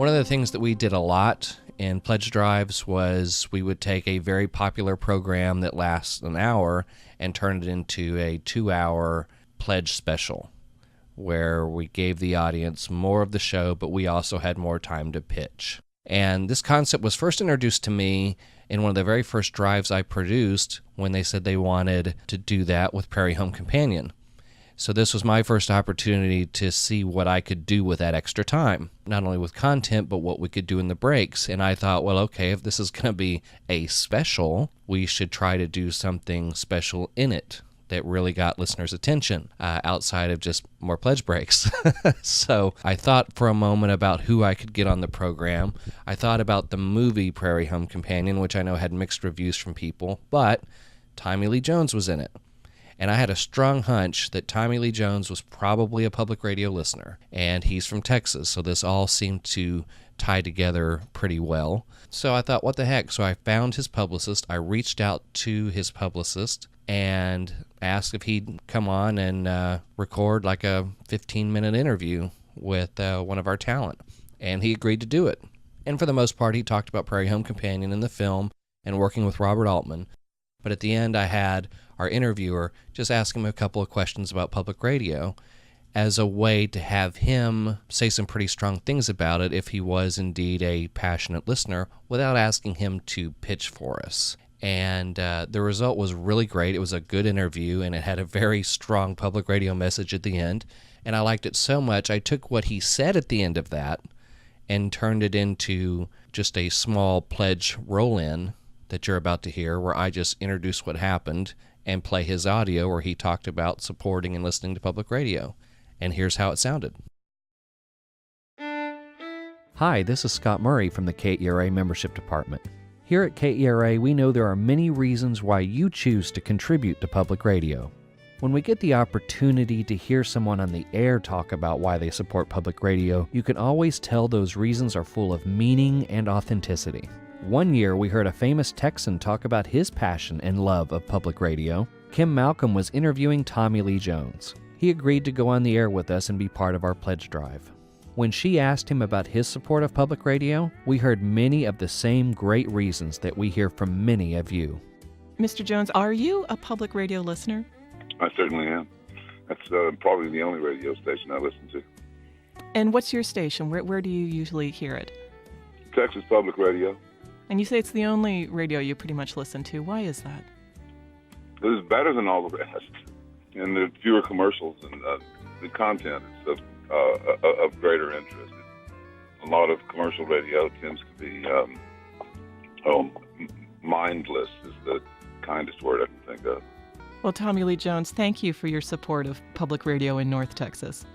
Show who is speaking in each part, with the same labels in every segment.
Speaker 1: One of the things that we did a lot in pledge drives was we would take a very popular program that lasts an hour and turn it into a 2-hour pledge special, where we gave the audience more of the show, but we also had more time to pitch. And this concept was first introduced to me in one of the very first drives I produced when they said they wanted to do that with Prairie Home Companion. So this was my first opportunity to see what I could do with that extra time, not only with content, but what we could do in the breaks. And I thought, well, okay, if this is going to be a special, we should try to do something special in it that really got listeners' attention outside of just more pledge breaks. So I thought for a moment about who I could get on the program. I thought about the movie Prairie Home Companion, which I know had mixed reviews from people, but Tommy Lee Jones was in it. And I had a strong hunch that Tommy Lee Jones was probably a public radio listener, and he's from Texas, so this all seemed to tie together pretty well. So I thought, what the heck? So I found his publicist. I reached out to his publicist and asked if he'd come on and record like a 15-minute interview with one of our talent. And he agreed to do it. And for the most part, he talked about Prairie Home Companion in the film and working with Robert Altman. But at the end, I had our interviewer just ask him a couple of questions about public radio as a way to have him say some pretty strong things about it if he was indeed a passionate listener, without asking him to pitch for us. And the result was really great. It was a good interview, and it had a very strong public radio message at the end. And I liked it so much, I took what he said at the end of that and turned it into just a small pledge roll-in that you're about to hear, where I just introduce what happened and play his audio where he talked about supporting and listening to public radio. And here's how it sounded. Hi, this is Scott Murray from the KERA Membership Department. Here at KERA, we know there are many reasons why you choose to contribute to public radio. When we get the opportunity to hear someone on the air talk about why they support public radio, you can always tell those reasons are full of meaning and authenticity. One year, we heard a famous Texan talk about his passion and love of public radio. Kim Malcolm was interviewing Tommy Lee Jones. He agreed to go on the air with us and be part of our pledge drive. When she asked him about his support of public radio, we heard many of the same great reasons that we hear from many of you.
Speaker 2: Mr. Jones, are you a public radio listener?
Speaker 3: I certainly am. That's probably the only radio station I listen to.
Speaker 2: And what's your station? Where do you usually hear it?
Speaker 3: Texas Public Radio.
Speaker 2: And you say it's the only radio you pretty much listen to. Why is that?
Speaker 3: It's better than all the rest. And there are fewer commercials, and the content is of greater interest. A lot of commercial radio tends to be mindless is the kindest word I can think of.
Speaker 2: Well, Tommy Lee Jones, thank you for your support of public radio in North Texas.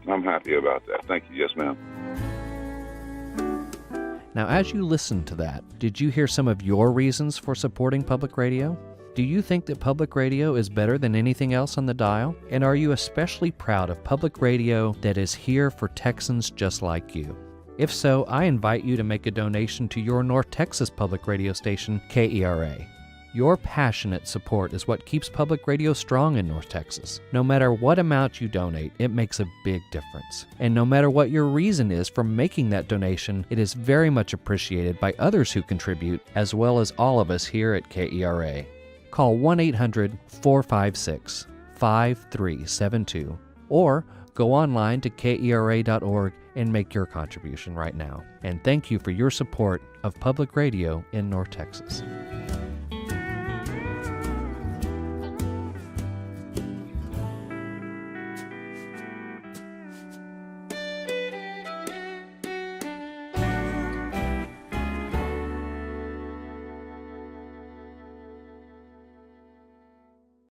Speaker 3: I'm happy about that. Thank you. Yes, ma'am.
Speaker 1: Now, as you listened to that, did you hear some of your reasons for supporting public radio? Do you think that public radio is better than anything else on the dial? And are you especially proud of public radio that is here for Texans just like you? If so, I invite you to make a donation to your North Texas public radio station, KERA. Your passionate support is what keeps public radio strong in North Texas. No matter what amount you donate, it makes a big difference. And no matter what your reason is for making that donation, it is very much appreciated by others who contribute, as well as all of us here at KERA. Call 1-800-456-5372 or go online to kera.org and make your contribution right now. And thank you for your support of public radio in North Texas.